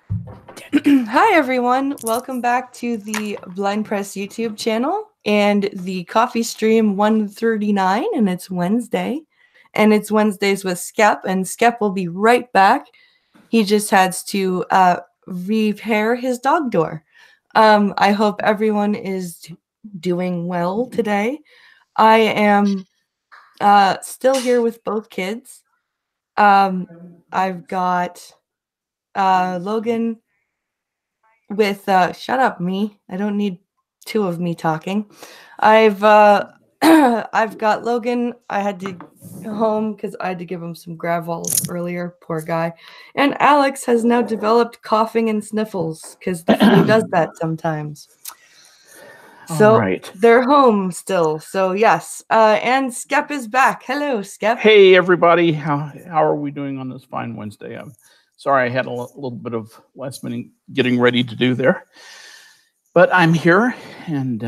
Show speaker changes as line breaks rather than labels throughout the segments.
Hi, everyone. Welcome back to the Blind Press YouTube channel and the coffee stream 139, and it's Wednesday. And it's Wednesdays with Skep, and Skep will be right back. He just has to repair his dog door. I hope everyone is doing well today. I am still here with both kids. I've got Logan with shut up me. I don't need two of me talking. I've I've got Logan. I had to go home because I had to give him some gravel earlier, poor guy. And Alex has now developed coughing and sniffles because the flu does that sometimes. So they're home still. So yes. And Skep is back. Hello, Skep.
Hey everybody, how are we doing on this fine Wednesday? I'm sorry I had a little bit of last minute getting ready to do there, but I'm here and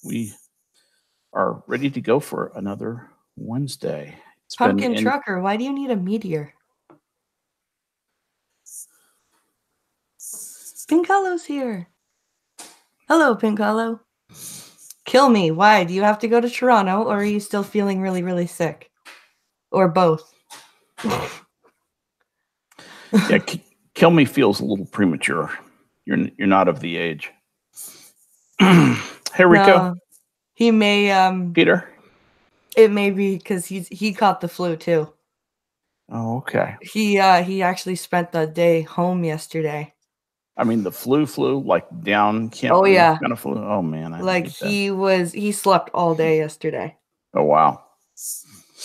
we are ready to go for another Wednesday.
Pumpkin Trucker, why do you need a meteor? Pincalo's here. Hello, Pincalo. Kill me. Why? Do you have to go to Toronto, or are you still feeling really, really sick? Or both?
Yeah, kill me feels a little premature. You're not of the age. Hey, Rico.
No, he may.
Peter.
It may be because he caught the flu too.
Oh, okay.
He actually spent the day home yesterday.
I mean, the flu like down camp.
Oh yeah,
kind of flu. Oh man,
like he slept all day yesterday.
Oh wow.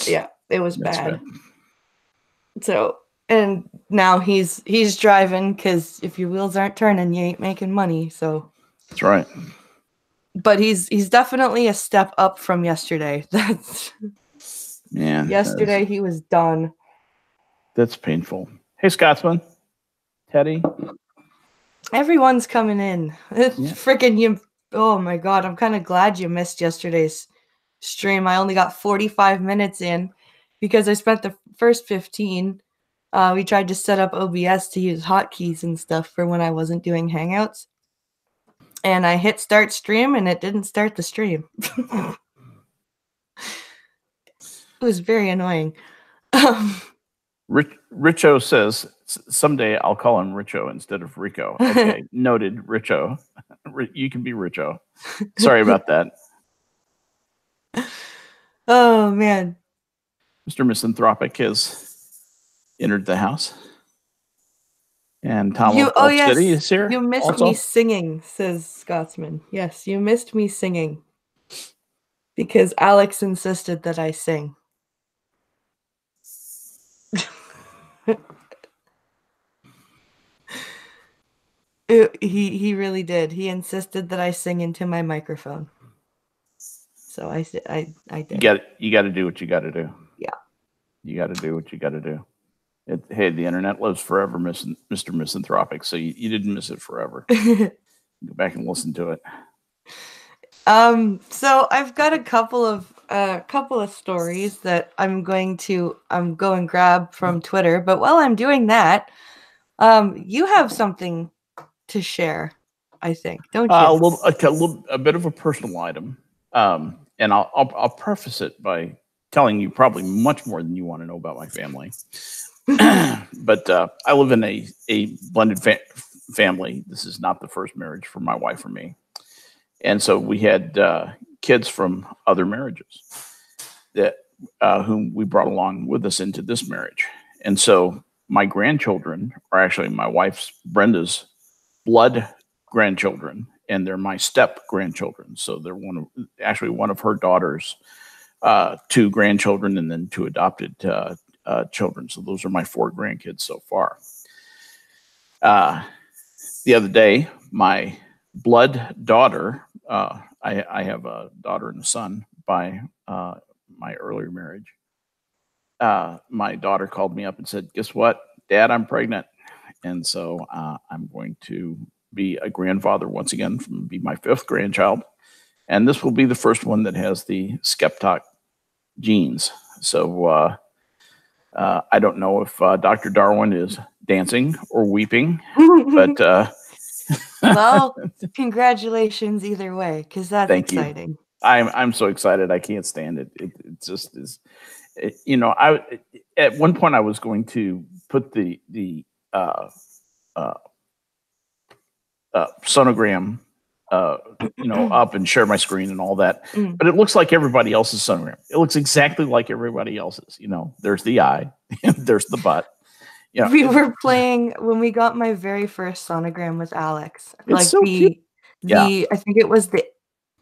Yeah, it was bad. So, and now he's driving because if your wheels aren't turning, you ain't making money. So
that's right.
But he's definitely a step up from yesterday. That's
man.
Yesterday he was done.
That's painful. Hey, Scotsman, Teddy.
Everyone's coming in. Freaking you! Oh my god! I'm kind of glad you missed yesterday's stream. I only got 45 minutes in because I spent the first 15. We tried to set up OBS to use hotkeys and stuff for when I wasn't doing Hangouts. And I hit start stream and it didn't start the stream. It was very annoying.
Richo says, someday I'll call him Richo instead of Rico. Okay, noted, Richo. You can be Richo. Sorry about that.
Oh, man.
Mr. Misanthropic has entered the house. And Tom City is here.
You missed me singing, says Scotsman. Yes, you missed me singing. Because Alex insisted that I sing. He really did. He insisted that I sing into my microphone. So I did.
You got to do what you got to do.
Yeah.
You got to do what you got to do. Hey, the internet lives forever, Mr. Misanthropic. So you didn't miss it forever. Go back and listen to it.
So I've got a couple of stories that I'm going to go and grab from Twitter. But while I'm doing that, you have something to share, I think, don't you?
A bit of a personal item, and I'll preface it by telling you probably much more than you want to know about my family. But I live in a blended family. This is not the first marriage for my wife or me, and so we had kids from other marriages that whom we brought along with us into this marriage, and so my grandchildren are actually my wife's Brenda's blood grandchildren, and they're my step grandchildren. So they're one of her daughters, 2 grandchildren, and then 2 adopted children. So those are my 4 grandkids so far. The other day, my blood daughter, I have a daughter and a son by my earlier marriage. My daughter called me up and said, guess what, Dad, I'm pregnant. And so I'm going to be a grandfather once again, be my 5th grandchild. And this will be the first one that has the Skep tock genes. So I don't know if Dr. Darwin is dancing or weeping, but
well, congratulations either way, because that's
thank you.
exciting.
I'm so excited. I can't stand it. It just is. I at one point I was going to put the uh, uh, sonogram, up and share my screen and all that.
Mm.
But it looks like everybody else's sonogram. It looks exactly like everybody else's. There's the eye, there's the butt.
We were playing when we got my very first sonogram with Alex.
It's
Like
so cute. Yeah,
I think it was the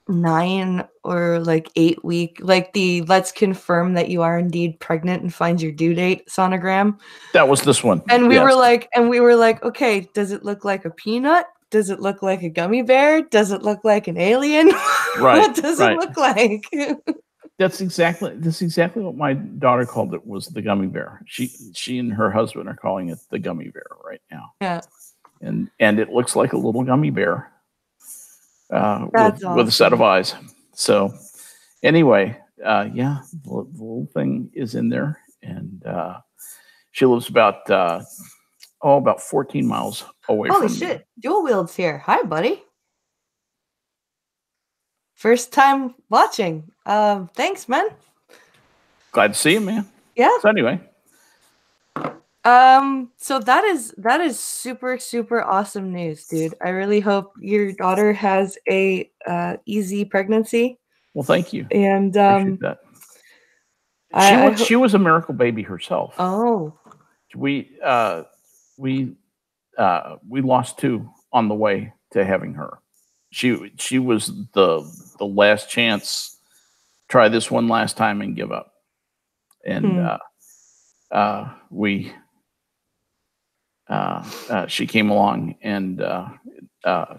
9 or like 8 week, like the let's confirm that you are indeed pregnant and find your due date sonogram.
that was this one.
And
yes.
we were like, okay, does it look like a peanut? Does it look like a gummy bear? Does it look like an alien?
Right.
What does it look like?
That's exactly what my daughter called it, was the gummy bear. She and her husband are calling it the gummy bear right now.
Yeah.
And it looks like a little gummy bear
Awesome.
with a set of eyes. So anyway, yeah, the little thing is in there, and she lives about 14 miles away
Holy
from
shit.
me.
Dual Wield's here. Hi, buddy. First time watching. Thanks, man.
Glad to see you, man.
Yeah.
So anyway.
So that is super, super awesome news, dude. I really hope your daughter has a easy pregnancy.
Well, thank you.
And
Appreciate that. She was a miracle baby herself.
Oh.
We lost 2 on the way to having her. She was the last chance. Try this one last time and give up. And she came along, and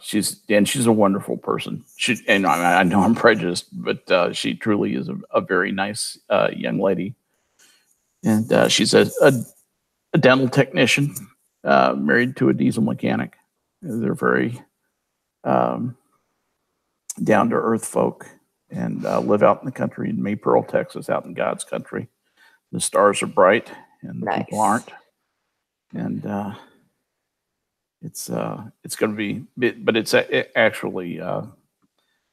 she's a wonderful person. I know I'm prejudiced, but she truly is a very nice young lady. And she's a dental technician, married to a diesel mechanic. They're very down to earth folk, and live out in the country in P0rn, Texas, out in God's country. The stars are bright and the people aren't. And it's going to be, but it's actually,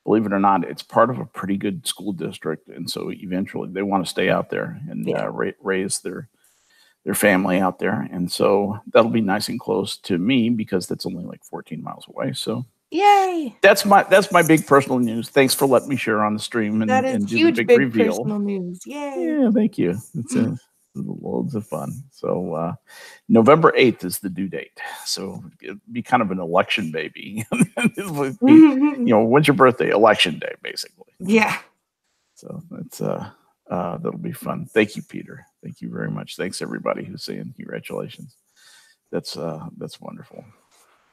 believe it or not, it's part of a pretty good school district, and so eventually they want to stay out there and raise their family out there, and so that'll be nice and close to me, because that's only like 14 miles away. So
yay!
That's my big personal news. Thanks for letting me share on the stream and do
huge,
the big reveal.
Personal news. Yay!
Yeah, thank you. It's loads of fun. So November 8th is the due date. So it'd be kind of an election baby. When's your birthday? Election day, basically.
Yeah.
So that's that'll be fun. Thank you, Peter. Thank you very much. Thanks everybody who's saying congratulations. That's wonderful.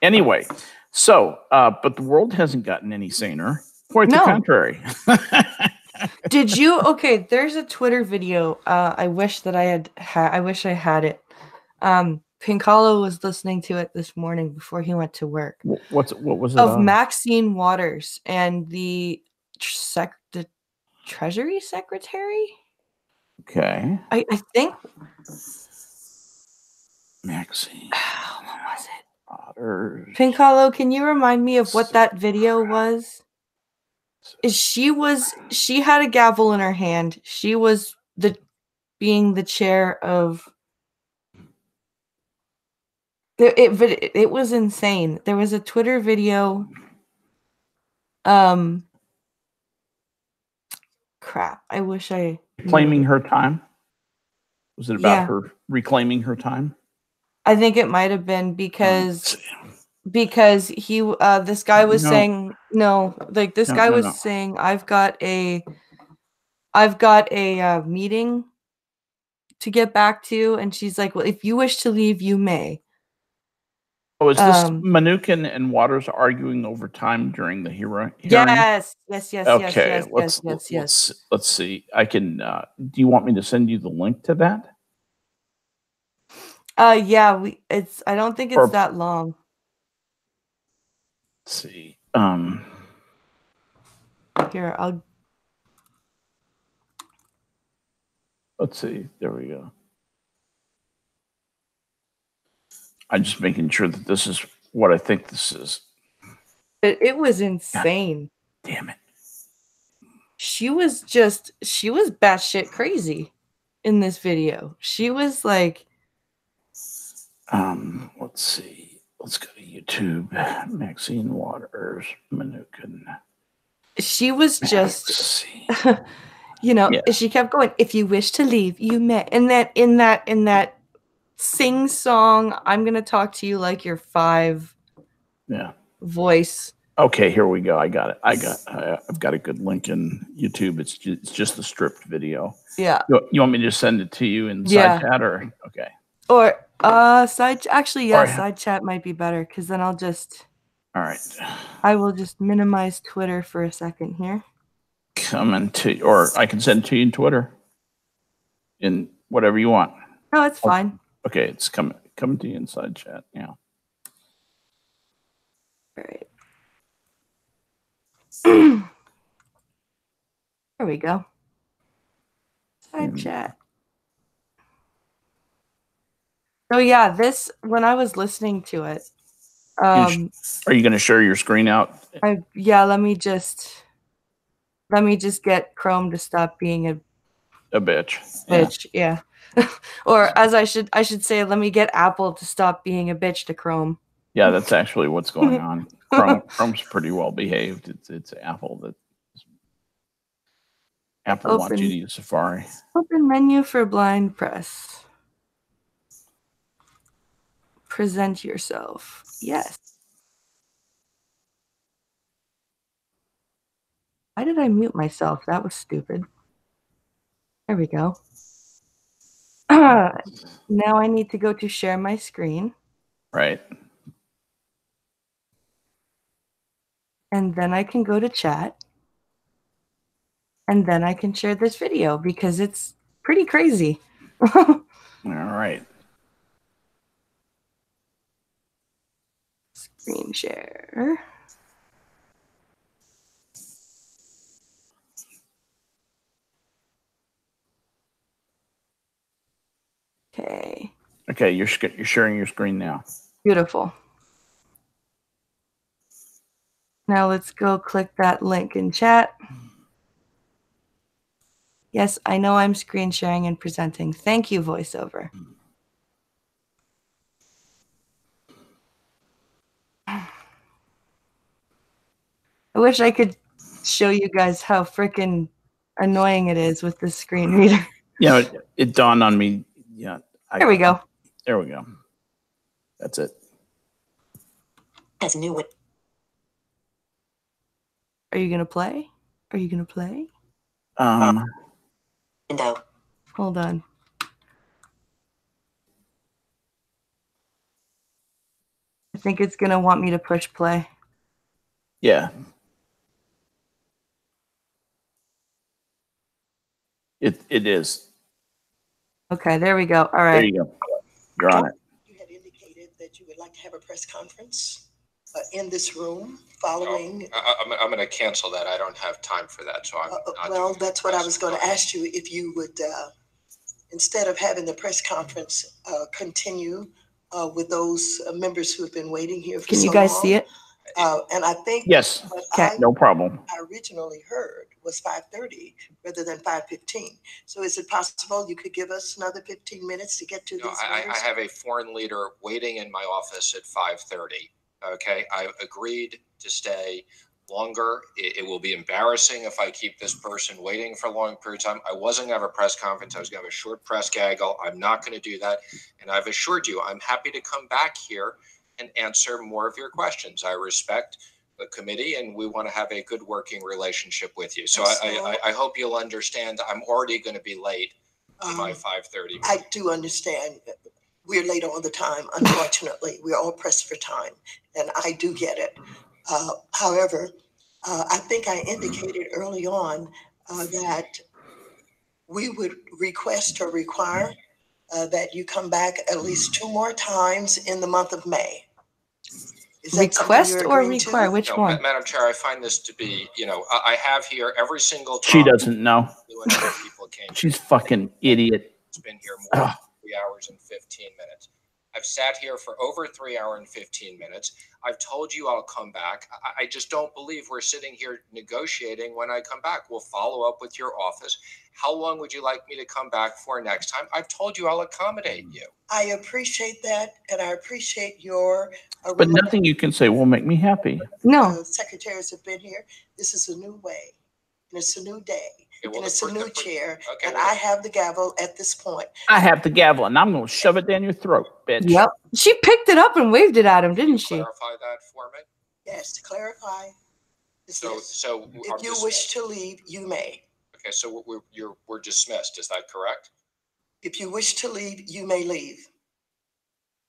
Anyway, so but the world hasn't gotten any saner. Quite the contrary.
Did you? Okay, there's a Twitter video. I wish that I wish I had it. Pincalo was listening to it this morning before he went to work.
What was it?
Of Maxine Waters and the Treasury Secretary.
Okay.
I think
Maxine.
What was it?
Waters.
Pincalo, can you remind me of what that video was? She had a gavel in her hand. She was being the chair of it was insane. There was a Twitter video. Crap. I wish I
Reclaiming her time. Was it about her reclaiming her time?
I think it might have been because he this guy was saying saying I've got a meeting to get back to, and she's like, well, if you wish to leave, you may.
Oh, is this Mnuchin and Waters arguing over time during the hearing?
Yes.
Okay, let's see. I can. Do you want me to send you the link to that?
Yeah. I don't think it's that long.
Let's see.
Here,
let's see. There we go. I'm just making sure that this is what I think this is.
It was insane.
God damn it.
She was batshit crazy in this video. She was like,
let's see. Let's go to YouTube. Maxine Waters, Manukin.
She was just, you know,
Yeah.
she kept going. If you wish to leave, you may. And that in that sing song, I'm gonna talk to you like you're 5.
Yeah.
Voice.
Okay, here we go. I got it. I've got a good link in YouTube. It's just the stripped video.
Yeah.
You want me to just send it to you in side chat or okay?
Or side chat might be better because then I'll just.
All right.
I will just minimize Twitter for a second here.
Coming to, or I can send it to you in Twitter. In whatever you want.
No, it's fine.
Okay, it's coming to you inside chat. Yeah.
All right. There we go. Side chat. So yeah, this when I was listening to it.
Are you going to share your screen out?
Let me just get Chrome to stop being a
bitch.
Bitch, yeah. Or as I should say, let me get Apple to stop being a bitch to Chrome.
Yeah, that's actually what's going on. Chrome's pretty well behaved. It's Apple that wants you to use Safari.
Open menu for blind press. Present yourself. Yes. Why did I mute myself? That was stupid. There we go. Now I need to go to share my screen.
Right.
And then I can go to chat. And then I can share this video because it's pretty crazy.
All right.
Screen share. Okay.
Okay, you're sharing your screen now.
Beautiful. Now let's go click that link in chat. Yes, I know I'm screen sharing and presenting. Thank you, VoiceOver. I wish I could show you guys how freaking annoying it is with this screen reader.
Yeah, it dawned on me. Yeah.
There we go.
There we go. That's it.
As new one. Are you gonna play? Are you gonna play? Window. Hold on. I think it's gonna want me to push play.
Yeah. It is.
Okay, there we go. All right.
There you go. You're on it.
You had indicated that you would like to have a press conference in this room following.
I'm going to cancel that. I don't have time for that. So
well, that's what I was going to ask you, if you would, instead of having the press conference, continue with those members who have been waiting here for so long.
Can you guys see it?
And I think
yes, no problem.
I originally heard was 5:30 rather than 5:15. So is it possible you could give us another 15 minutes to get to these?
I have a foreign leader waiting in my office at 5:30. Okay, I agreed to stay longer. It will be embarrassing if I keep this person waiting for a long period of time. I wasn't going to have a press conference. I was going to have a short press gaggle. I'm not going to do that. And I've assured you, I'm happy to come back here and answer more of your questions. I respect the committee and we want to have a good working relationship with you. So I hope you'll understand. I'm already going to be late to my 5:30.
I do understand. We're late all the time, unfortunately. We're all pressed for time, and I do get it. However, I think I indicated early on that we would request or require that you come back at least 2 more times in the month of May. Is that
request or require? Which
no,
one?
Madam Chair, I find this to be, I have here every single time.
She doesn't know.
People came.
She's fucking idiot.
It's been here more than 3 hours and 15 minutes. I've sat here for over 3 hours and 15 minutes. I've told you I'll come back. I just don't believe we're sitting here negotiating when I come back. We'll follow up with your office. How long would you like me to come back for next time? I've told you I'll accommodate you.
I appreciate that, and I appreciate your.
But nothing you can say will make me happy.
No.
Secretaries have been here. This is a new way, and it's a new day,
Okay, well,
and it's a new chair,
okay,
and
well,
I have the gavel at this point.
I have the gavel, and I'm going to shove it down your throat, bitch.
Yep. She picked it up and waved it at him, didn't she?
Clarify that for me.
Yes, to clarify.
So
if you wish to leave, you may.
Okay, so we're dismissed. Is that correct?
If you wish to leave, you may leave.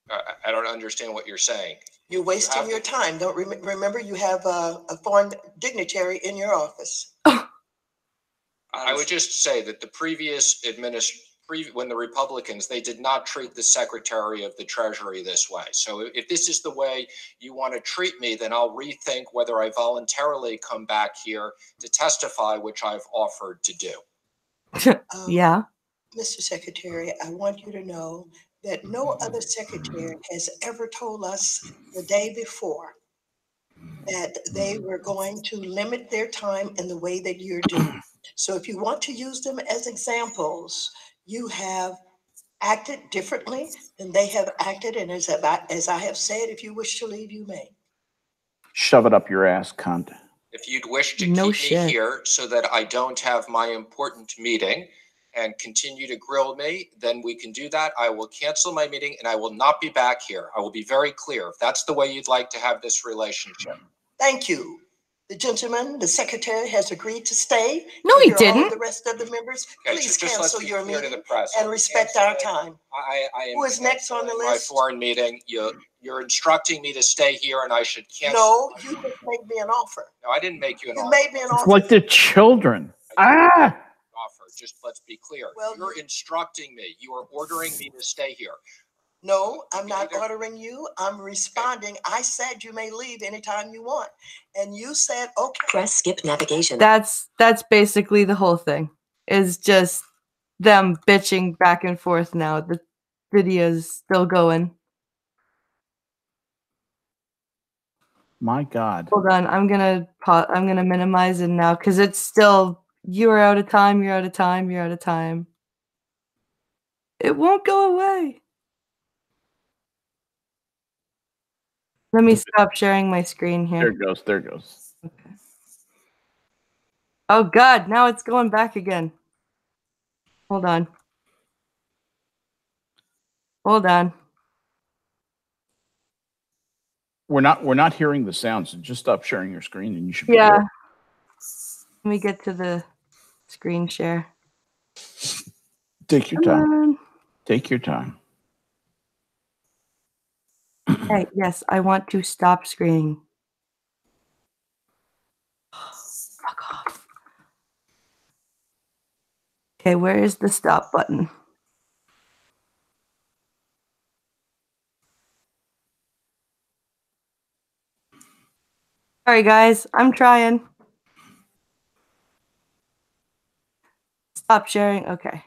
I don't understand what you're saying.
You're wasting your time. Don't remember you have a foreign dignitary in your office.
I would just say that the previous when the Republicans, they did not treat the Secretary of the Treasury this way. So if this is the way you want to treat me, then I'll rethink whether I voluntarily come back here to testify, which I've offered to do.
Yeah.
Mr. Secretary, I want you to know that no other secretary has ever told us the day before that they were going to limit their time in the way that you're doing. So if you want to use them as examples, you have acted differently than they have acted. And as I have said, if you wish to leave, you may.
Shove it up your ass, cunt.
If you'd wish to keep me here so that I don't have my important meeting and continue to grill me, then we can do that. I will cancel my meeting and I will not be back here. I will be very clear. If that's the way you'd like to have this relationship.
Thank you. The gentleman, the secretary, has agreed to stay.
No, he didn't.
All the rest of the members,
okay,
please
just
cancel your meeting and respect our time. Who is next on the list?
My foreign meeting. You're instructing me to stay here and I should cancel.
No, you just made me an offer.
No, I didn't make you an offer.
You made me an offer.
It's like the children.
Offer. Just let's be clear. Well, you're instructing me. You are ordering me to stay here.
No, I'm not ordering you. I'm responding. I said you may leave anytime you want. And you said, okay.
Press skip navigation.
That's basically the whole thing. Is just them bitching back and forth now. The video's still going.
My God.
Hold on. I'm gonna minimize it now because it's still you're out of time, you're out of time, you're out of time. It won't go away. Let me stop sharing my screen here.
There it goes. There it goes.
Okay. Oh God, now it's going back again. Hold on. Hold on.
We're not hearing the sounds. So just stop sharing your screen and you should be
Yeah.
good.
Let me get to the screen share.
Take your time. Take your time.
Hey, yes, I want to stop screening. Fuck off. Okay, where is the stop button? Sorry, guys, I'm trying. Stop sharing. Okay.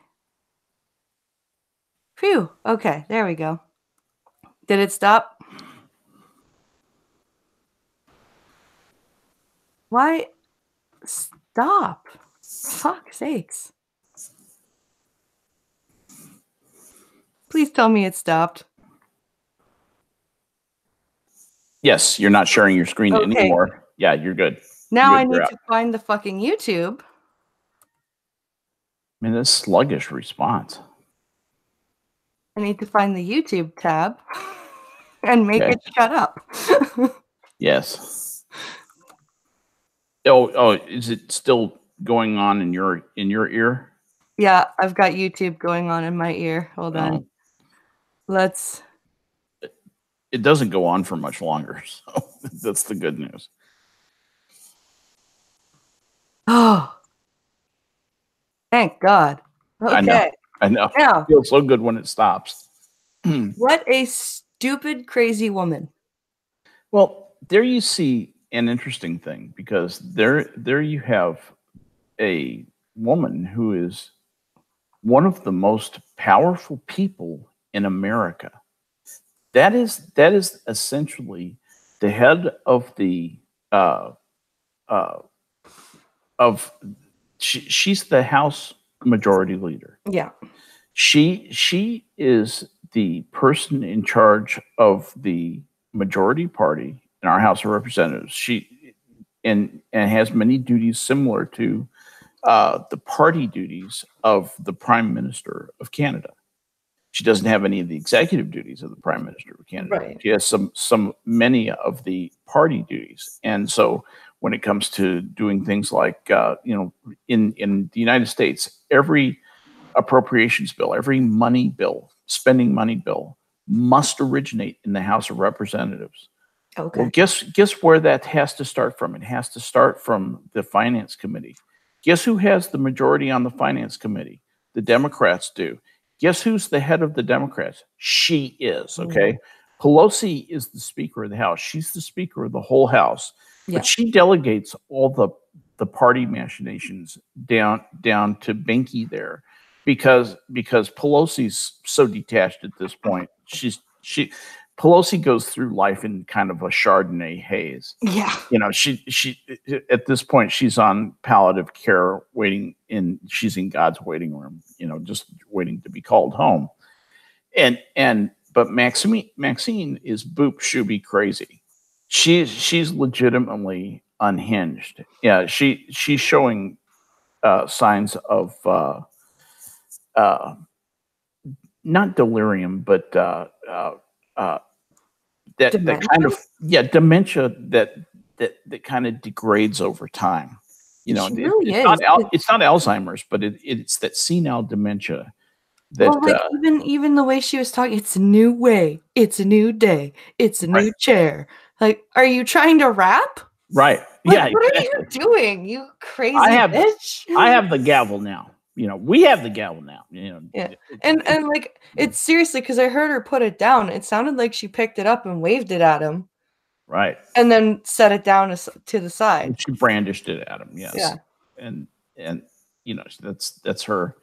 Phew. Okay, there we go. Did it stop? Why? Stop. Fuck's sakes. Please tell me it stopped.
Yes, you're not sharing your screen anymore. Yeah, you're good.
Now I need to find the fucking YouTube.
I mean, that's sluggish response.
I need to find the YouTube tab and make it shut up.
Yes. Oh, is it still going on in your ear?
Yeah, I've got YouTube going on in my ear. Hold on. Let's.
It doesn't go on for much longer, so that's the good news.
Oh, thank God. Okay.
I know.
Now,
It feels so good when it stops.
What a stupid, crazy woman.
Well, there you see an interesting thing, because there you have a woman who is one of the most powerful people in America, that is essentially the head of the uh, she's the House Majority Leader.
Yeah.
She is the person in charge of the majority party in our House of Representatives. She and has many duties similar to the party duties of the Prime Minister of Canada. She doesn't have any of the executive duties of the Prime Minister of Canada.
Right.
She has many of the party duties, and so when it comes to doing things like in the United States, every appropriations bill, every money bill, spending money bill, must originate in the House of Representatives.
Okay.
Well, guess where that has to start from? It has to start from the Finance Committee. Guess who has the majority on the Finance Committee? The Democrats do. Guess who's the head of the Democrats? She is, okay? Pelosi is the Speaker of the House. She's the Speaker of the whole House.
Yeah.
But she delegates all the party machinations down to Binky there because Pelosi's so detached at this point. Pelosi goes through life in kind of a Chardonnay haze.
Yeah.
You know, she at this point she's on palliative care, she's in God's waiting room, you know, just waiting to be called home. But Maxine is boop shooby crazy. She's legitimately unhinged. Yeah, she's showing signs of not delirium, but that kind of dementia that kind of degrades over time. You know, it's not Alzheimer's, but it's that senile dementia. That,
well, like even the way she was talking, it's a new way, it's a new day, it's a new chair. Like, are you trying to rap?
Right.
Like,
yeah.
What are you doing, you crazy bitch?
I have the gavel now. You know, we have the gavel now. You know.
Yeah. And like, it's seriously, because I heard her put it down. It sounded like she picked it up and waved it at him.
Right.
And then set it down to the side.
And she brandished it at him. Yes.
Yeah.
And you know, that's her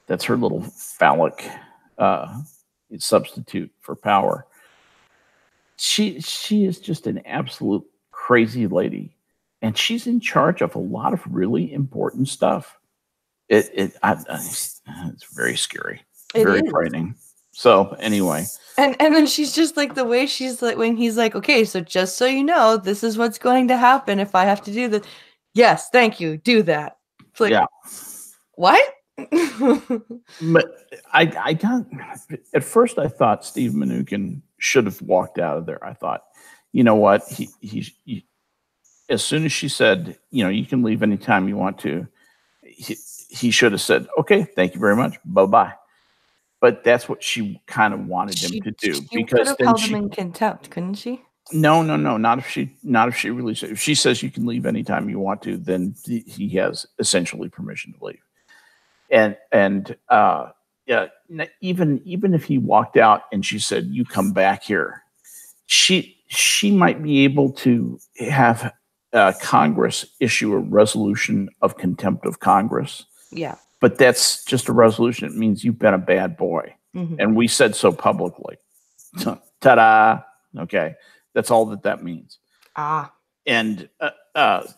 little phallic substitute for power. She is just an absolute crazy lady, and she's in charge of a lot of really important stuff. It's very scary, very frightening. So anyway,
and then she's just like, the way she's like, when he's like, okay, so just so you know, this is what's going to happen if I have to do this. Yes, thank you, do that. It's like, what?
But I got, at first I thought Steve Mnuchin should have walked out of there. I thought, you know what, he as soon as she said, you know, you can leave anytime you want to, he should have said, okay, thank you very much, bye-bye. But that's what she kind of wanted him to do.
She could have held him in contempt, couldn't she?
No, not if she really said, if she says you can leave anytime you want to, then he has essentially permission to leave. And even if he walked out and she said, you come back here, she might be able to have Congress issue a resolution of contempt of Congress.
Yeah.
But that's just a resolution. It means you've been a bad boy.
Mm-hmm.
And we said so publicly. Ta-da. Okay. That's all that means. And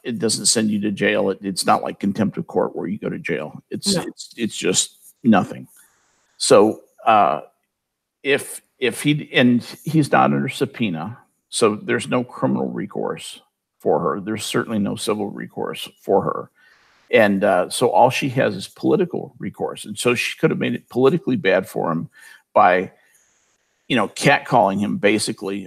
it doesn't send you to jail. It's not like contempt of court where you go to jail. It's just nothing. So if he's not under subpoena, so there's no criminal recourse for her. There's certainly no civil recourse for her. And so all she has is political recourse. And so she could have made it politically bad for him by, you know, catcalling him basically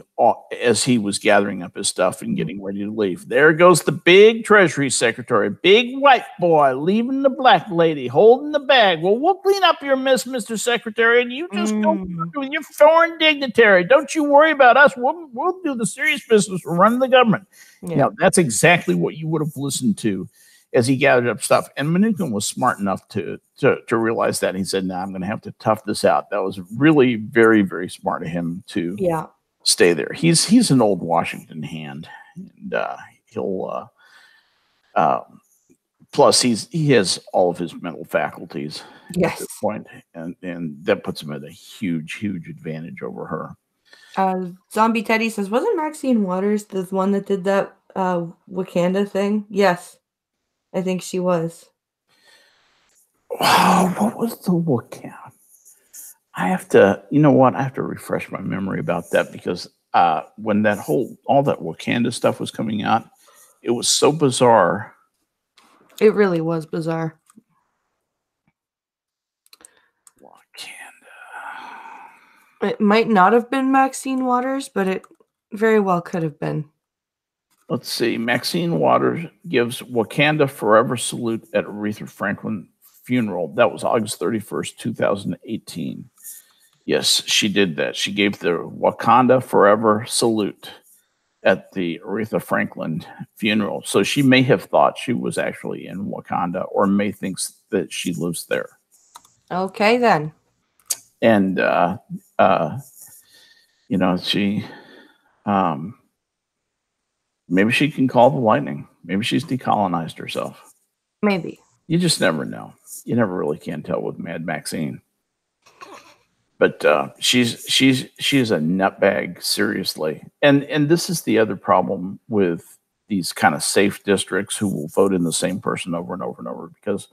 as he was gathering up his stuff and getting ready to leave. There goes the big Treasury Secretary, big white boy, leaving the black lady, holding the bag. Well, we'll clean up your mess, Mr. Secretary, and you just go with your foreign dignitary. Don't you worry about us. We'll do the serious business. We're running the government. Yeah. Now, that's exactly what you would have listened to as he gathered up stuff. And Mnuchin was smart enough to realize that. He said, I'm going to have to tough this out. That was really very, very smart of him to stay there. He's an old Washington hand. And he'll plus he has all of his mental faculties at this point. And that puts him at a huge, huge advantage over her.
Zombie Teddy says, wasn't Maxine Waters the one that did that Wakanda thing? Yes, I think she was.
Wow, what was the Wakanda? I have to, you know what? I have to refresh my memory about that because when all that Wakanda stuff was coming out, it was so bizarre.
It really was bizarre.
Wakanda.
It might not have been Maxine Waters, but it very well could have been.
Let's see. Maxine Waters gives Wakanda Forever salute at Aretha Franklin funeral. That was August 31st, 2018. Yes, she did that. She gave the Wakanda Forever salute at the Aretha Franklin funeral. So she may have thought she was actually in Wakanda or may think that she lives there.
Okay, then.
And, you know, she, maybe she can call the lightning. Maybe she's decolonized herself.
Maybe.
You just never know. You never really can tell with Mad Maxine. But she is a nutbag, seriously. And this is the other problem with these kind of safe districts who will vote in the same person over and over and over. Because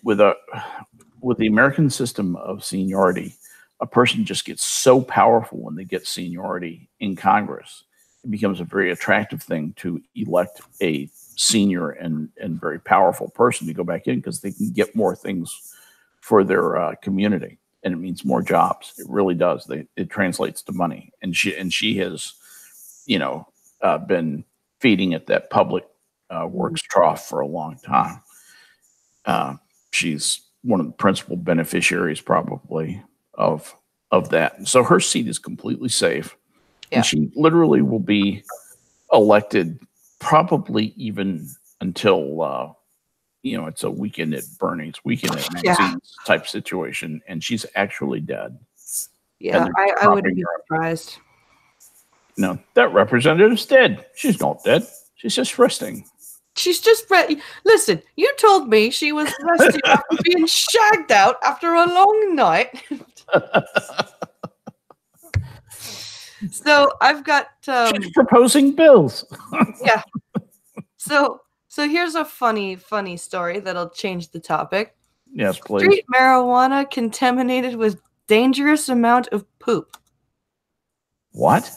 with the American system of seniority, a person just gets so powerful when they get seniority in Congress. It becomes a very attractive thing to elect a senior and very powerful person to go back in because they can get more things for their community. And it means more jobs. It really does. It translates to money. And she has, been feeding at that public works trough for a long time. She's one of the principal beneficiaries, probably of that. And so her seat is completely safe, and she literally will be elected probably even until. It's a weekend at Bernie's, weekend at Maxine's type situation, and she's actually dead.
Yeah, I wouldn't be surprised.
No, that representative's dead. She's not dead. She's just resting.
She's just listen, you told me she was resting after being shagged out after a long night. So I've got
she's proposing bills.
Yeah. So here's a funny story that'll change the topic.
Yes, please.
Street marijuana contaminated with dangerous amount of poop.
What?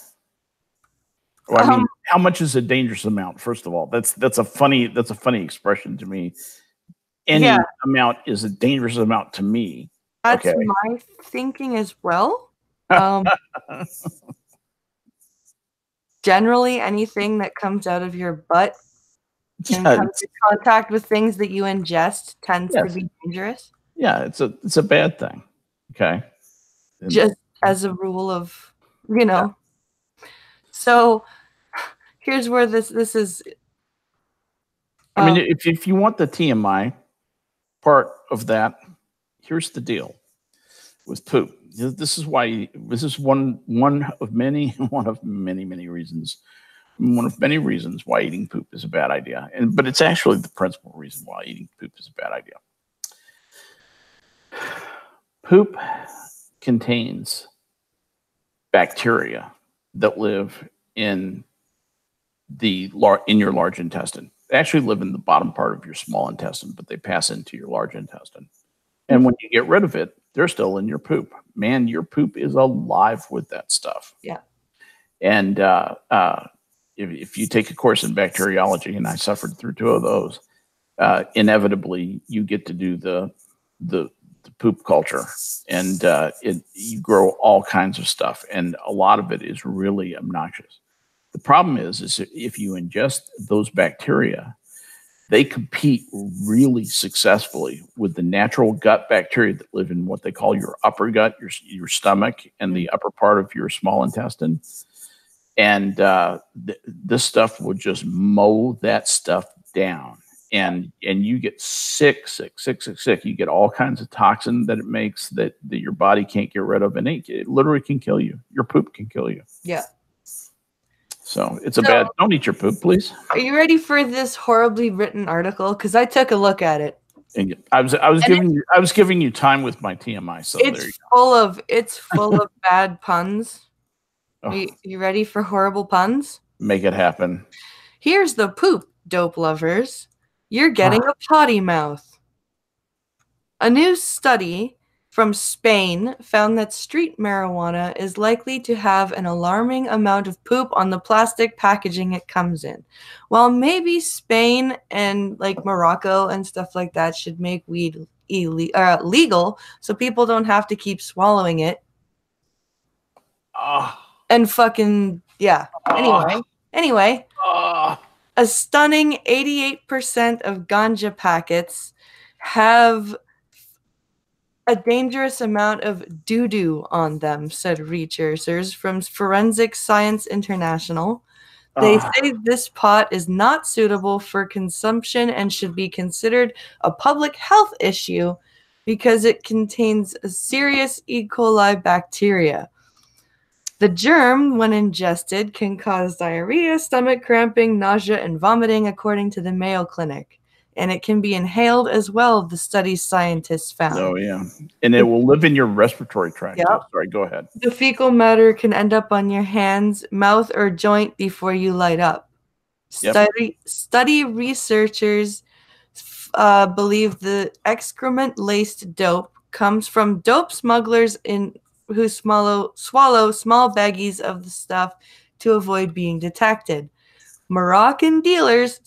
Well, I mean, how much is a dangerous amount? First of all, that's a funny expression to me. Any amount is a dangerous amount to me.
That's my thinking as well. Generally, anything that comes out of your butt and comes in contact with things that you ingest tends to be dangerous.
Yeah, it's a bad thing. Okay.
Just as a rule of, So here's where this is.
I mean, if you want the TMI part of that, here's the deal with poop. This is one of many reasons. One of many reasons why eating poop is a bad idea. But it's actually the principal reason why eating poop is a bad idea. Poop contains bacteria that live in your large intestine. They actually live in the bottom part of your small intestine, but they pass into your large intestine. And when you get rid of it, they're still in your poop. Man, your poop is alive with that stuff.
Yeah.
And if you take a course in bacteriology, and I suffered through 2 of those, inevitably you get to do the poop culture, and you grow all kinds of stuff, and a lot of it is really obnoxious. The problem is if you ingest those bacteria, they compete really successfully with the natural gut bacteria that live in what they call your upper gut, your stomach, and the upper part of your small intestine. And this stuff will just mow that stuff down, and you get sick. You get all kinds of toxin that it makes that your body can't get rid of, and it literally can kill you. Your poop can kill you.
Yeah.
So it's bad. Don't eat your poop, please.
Are you ready for this horribly written article? Because I took a look at it.
And I was giving you time with my TMI. So
it's full of bad puns. You ready for horrible puns?
Make it happen.
Here's the poop, dope lovers. You're getting a potty mouth. A new study from Spain found that street marijuana is likely to have an alarming amount of poop on the plastic packaging it comes in. While maybe Spain and like Morocco and stuff like that should make weed legal so people don't have to keep swallowing it. And fucking, yeah. Anyway, a stunning 88% of ganja packets have a dangerous amount of doo-doo on them, said researchers from Forensic Science International. They say this pot is not suitable for consumption and should be considered a public health issue because it contains a serious E. coli bacteria. The germ, when ingested, can cause diarrhea, stomach cramping, nausea, and vomiting, according to the Mayo Clinic. And it can be inhaled as well, the study's scientists found.
Oh, yeah. And it will live in your respiratory tract.
Yep.
Sorry, go ahead.
The fecal matter can end up on your hands, mouth, or joint before you light up.
Yep.
Study researchers believe the excrement-laced dope comes from dope smugglers who swallow small baggies of the stuff to avoid being detected. Moroccan dealers,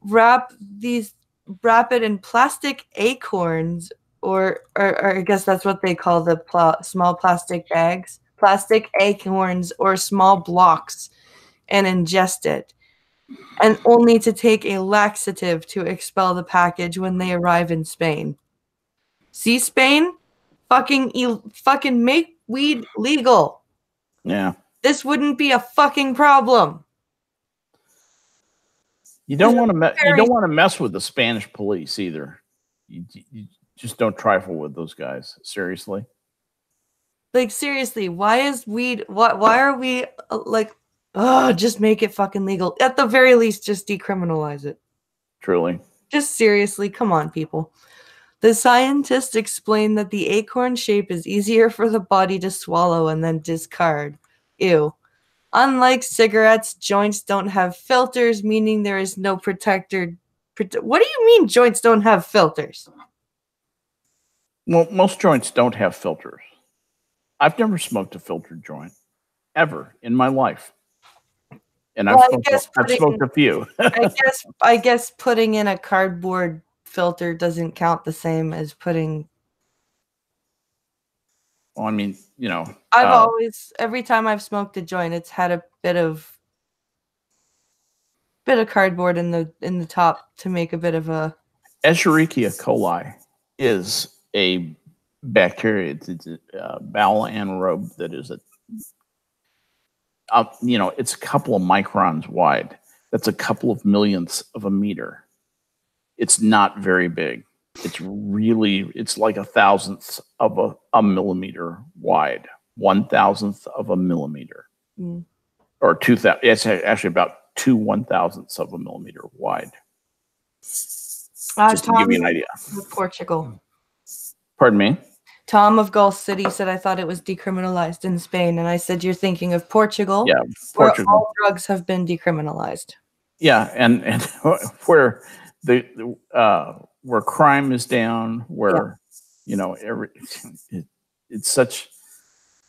wrap it in plastic acorns, or I guess that's what they call the small plastic bags, plastic acorns or small blocks, and ingest it. And only to take a laxative to expel the package when they arrive in Spain. See, Spain? Fucking make weed legal.
Yeah.
This wouldn't be a fucking problem.
You don't want to mess with the Spanish police either. You just don't trifle with those guys. Seriously.
Like, seriously, why is weed? Why are we just make it fucking legal? At the very least, just decriminalize it.
Truly.
Just seriously, come on, people. The scientists explained that the acorn shape is easier for the body to swallow and then discard. Ew. Unlike cigarettes, joints don't have filters, meaning there is no protector. What do you mean joints don't have filters?
Well, most joints don't have filters. I've never smoked a filtered joint, ever, in my life. And I've smoked a few.
I guess putting in a cardboard filter doesn't count the same as putting.
Well, I mean,
I've always, every time I've smoked a joint, it's had a bit of cardboard in the top to make a bit of a. Escherichia
coli is a bacteria. It's a bowel anaerobe that is it's a couple of microns wide. That's a couple of millionths of a meter. It's not very big. It's like 1,000th of a millimeter wide. 1,000th of a millimeter. Or 2,000. It's actually about 2 1,000ths of a millimeter wide. Just to give you an idea.
Portugal.
Pardon me?
Tom of Gulf City said, I thought it was decriminalized in Spain. And I said, you're thinking of Portugal?
Yeah, Portugal.
Where all drugs have been decriminalized.
Yeah, and where where crime is down, where, it's such,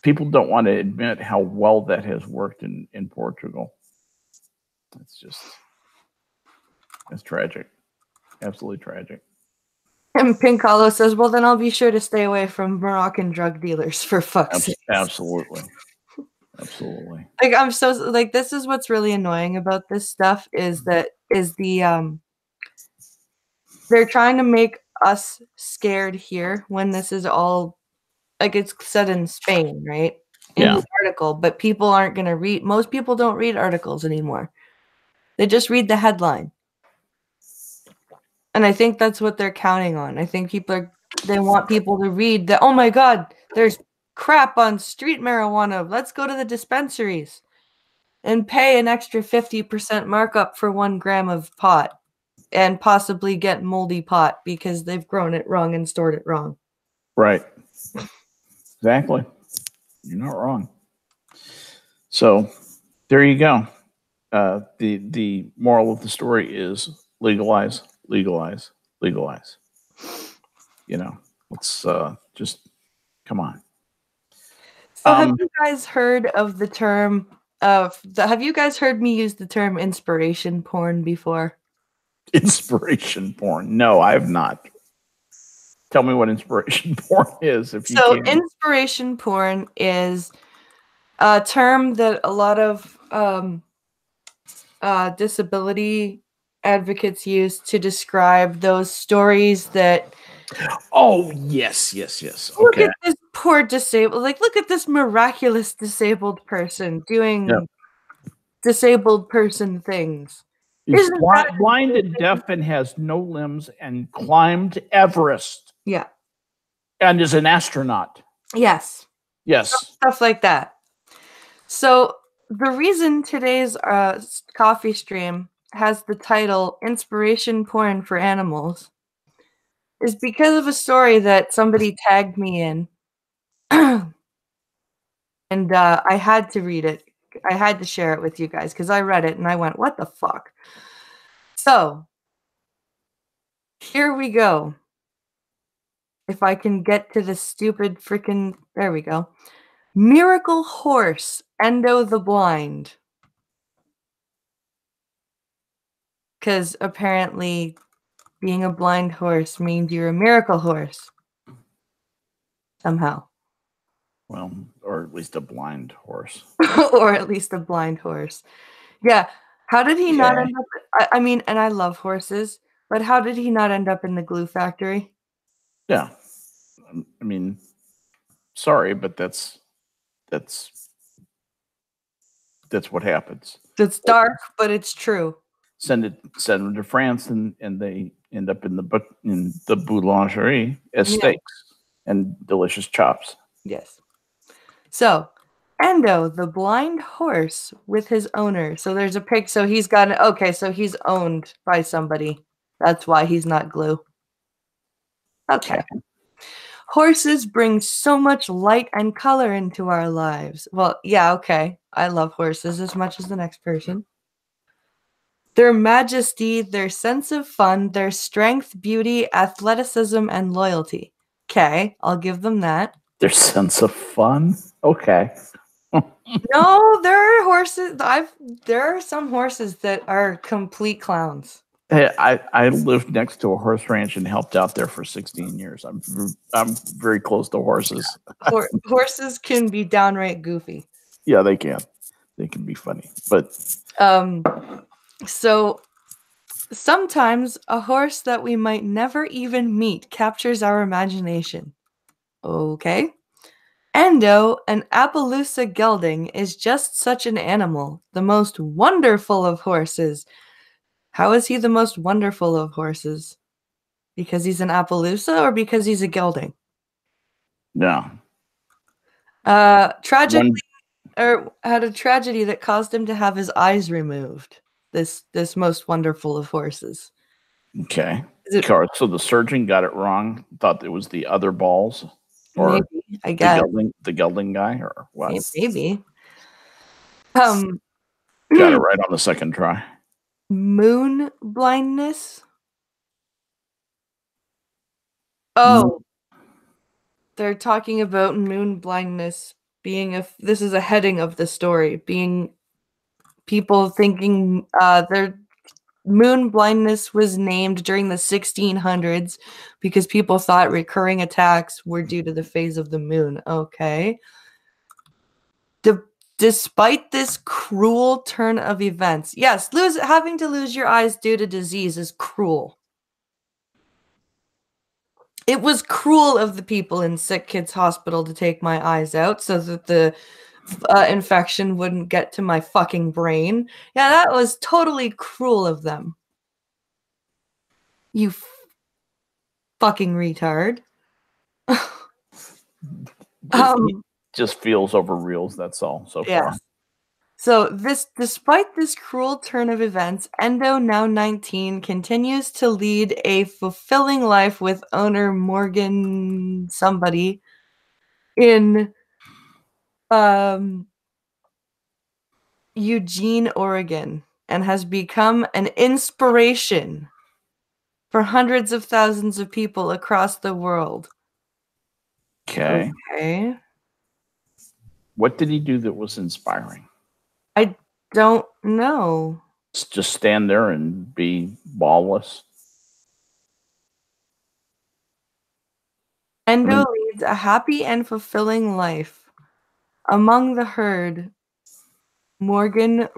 people don't want to admit how well that has worked in Portugal. It's tragic. Absolutely tragic.
And Pink Hollow says, well, then I'll be sure to stay away from Moroccan drug dealers, for fuck's sake.
Absolutely. Absolutely.
This is what's really annoying about this stuff is they're trying to make us scared here when this is all, it's said in Spain, right? In the article, but people aren't going to read. Most people don't read articles anymore. They just read the headline. And I think that's what they're counting on. I think they want people to read that, oh my God, there's crap on street marijuana. Let's go to the dispensaries and pay an extra 50% markup for 1 gram of pot and possibly get moldy pot because they've grown it wrong and stored it wrong.
Right. Exactly. You're not wrong. So there you go. The moral of the story is legalize, legalize, legalize. You know, let's just come on.
So have you guys heard of the term have you guys heard me use the term inspiration porn before?
Inspiration porn? No, I have not. Tell me what inspiration porn is, if you
So
can.
inspiration porn is a term that a lot of disability advocates use to describe those stories that
Oh, yes, yes, yes.
look
Okay.
at this poor disabled, like look at this miraculous disabled person doing
Yep.
disabled person things.
He's
Isn't that
blind and
amazing?
deaf and has no limbs and climbed Everest
Yeah.
and is an astronaut.
Yes.
Yes.
Stuff like that. So the reason today's coffee stream has the title Inspiration Porn for Animals is because of a story that somebody tagged me in. And I had to read it. I had to share it with you guys because I read it and I went, what the fuck? So here we go. If I can get to the stupid freaking, there we go. Miracle Horse, Endo the Blind. Because apparently being a blind horse means you're a miracle horse. Somehow.
Well, or at least a blind horse.
Or at least a blind horse. Yeah. How did he not end up? I mean, and I love horses, but how did he not end up in the glue factory?
Yeah. I mean, sorry, but that's what happens.
It's dark, but it's true.
Send them to France, and they end up in the boulangerie as steaks and delicious chops.
Yes. So, Endo, the blind horse with his owner. So there's a pic. So he's got okay. So he's owned by somebody. That's why he's not glue. Okay. Horses bring so much light and color into our lives. Well, yeah, okay. I love horses as much as the next person. Their majesty, their sense of fun, their strength, beauty, athleticism, and loyalty. Okay, I'll give them that.
Their sense of fun? Okay.
No, there are horses. There are some horses that are complete clowns.
Hey, I lived next to a horse ranch and helped out there for 16 years. I'm very close to horses.
Horses can be downright goofy.
Yeah, they can. They can be funny, but
so sometimes a horse that we might never even meet captures our imagination. Okay. Endo, an Appaloosa gelding, is just such an animal, the most wonderful of horses. How is he the most wonderful of horses? Because he's an Appaloosa or because he's a gelding?
no.
Tragically, or had a tragedy that caused him to have his eyes removed. This most wonderful of horses.
Okay. So the surgeon got it wrong. Thought it was the other balls, or
maybe, I guess
the gelding guy, or what?
Maybe.
Got it right on the second try.
Moon blindness. Oh, they're talking about moon blindness being this is a heading of the story, being people thinking their moon blindness was named during the 1600s because people thought recurring attacks were due to the phase of the moon. Okay. Despite this cruel turn of events, yes, having to lose your eyes due to disease is cruel. It was cruel of the people in Sick Kids Hospital to take my eyes out so that the infection wouldn't get to my fucking brain. Yeah, that was totally cruel of them. You fucking retard.
Just feels over reels, that's all so far.
So despite this cruel turn of events, Endo, now 19, continues to lead a fulfilling life with owner Morgan somebody in Eugene, Oregon, and has become an inspiration for hundreds of thousands of people across the world.
Okay.
Okay.
What did he do that was inspiring?
I don't know.
Just stand there and be ballless.
Endo leads a happy and fulfilling life. Among the herd, Morgan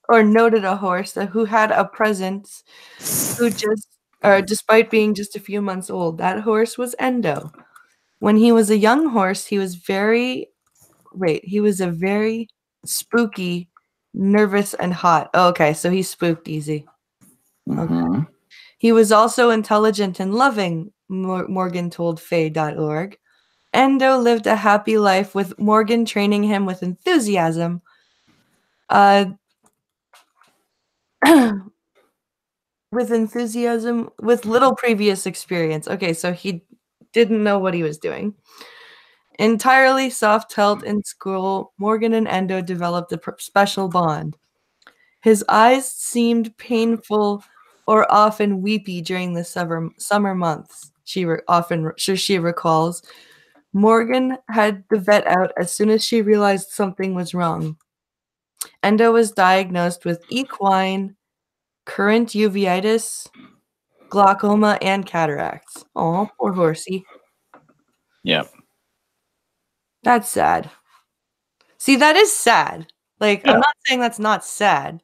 noted a horse who had a presence despite being just a few months old. That horse was Endo. When he was a young horse, he was a very spooky, nervous, and hot. Oh, okay, so he spooked easy.
Mm-hmm.
Okay. He was also intelligent and loving, Morgan told Faye.org. Endo lived a happy life with Morgan training him with enthusiasm. With little previous experience. Okay, so he didn't know what he was doing. Entirely soft-held in school, Morgan and Endo developed a special bond. His eyes seemed painful or often weepy during the summer months. She recalls. Morgan had the vet out as soon as she realized something was wrong. Endo was diagnosed with equine, current uveitis, glaucoma, and cataracts. Oh, poor horsey.
Yep.
That's sad. See, that is sad. Like,
Yeah.
I'm not saying that's not sad,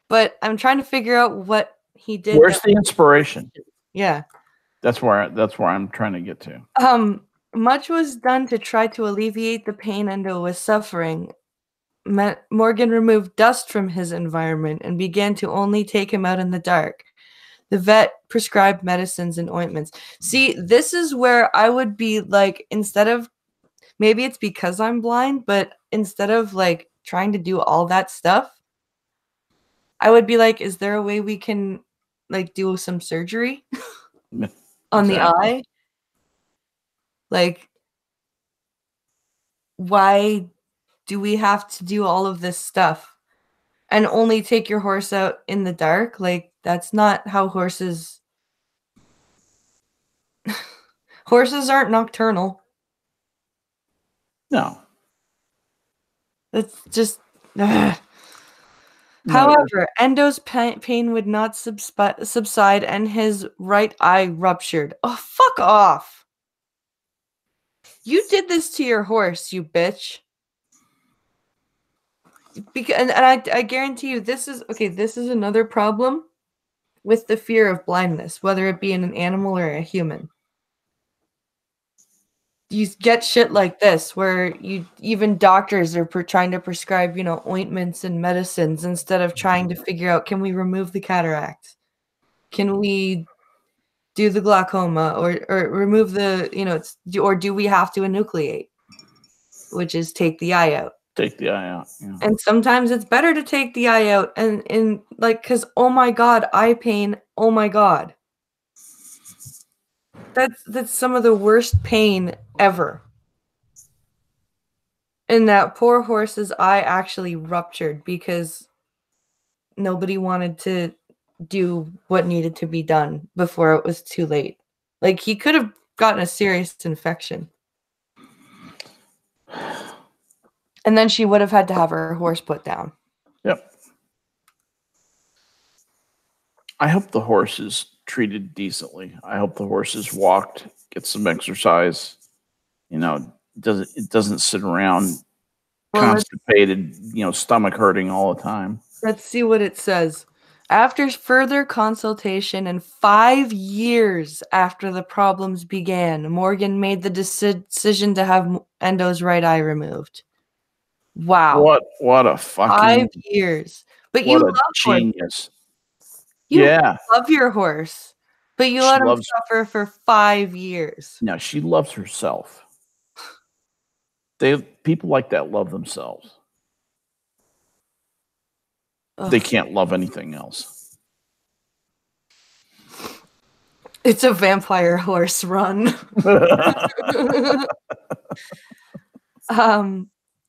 but I'm trying to figure out what he did.
Where's the inspiration?
Yeah.
That's where I'm trying to get to.
Much was done to try to alleviate the pain Endo was suffering. Morgan removed dust from his environment and began to only take him out in the dark. The vet prescribed medicines and ointments. See, this is where I would be like, instead of, maybe it's because I'm blind, but instead of like trying to do all that stuff, I would be like, is there a way we can like do some surgery on the eye? Like, why do we have to do all of this stuff and only take your horse out in the dark? Like, that's not how horses aren't nocturnal.
No.
It's just ugh.
No.
However, Endo's pain would not subside and his right eye ruptured. Oh, fuck off. You did this to your horse, you bitch. And I guarantee you this is another problem with the fear of blindness, whether it be in an animal or a human. You get shit like this where even doctors are trying to prescribe, ointments and medicines instead of trying to figure out, can we remove the cataract? Can we do the glaucoma or remove the, or do we have to enucleate, which is take the eye out?
Take the eye out. Yeah.
And sometimes it's better to take the eye out and like, because, oh my God, eye pain, oh my God. That's some of the worst pain ever. And that poor horse's eye actually ruptured because nobody wanted to do what needed to be done before it was too late. Like, he could have gotten a serious infection. And then she would have had to have her horse put down.
Yep. I hope the horse is treated decently. I hope the horse is walked, gets some exercise. It doesn't sit around constipated, stomach hurting all the time.
Let's see what it says. After further consultation and 5 years after the problems began, Morgan made the decision to have Endo's right eye removed. Wow.
What a fucking
5 years. But you love
genius.
Horses. You love your horse, but you let him suffer for 5 years.
No, she loves herself. People like that love themselves. Ugh. They can't love anything else.
It's a vampire horse run.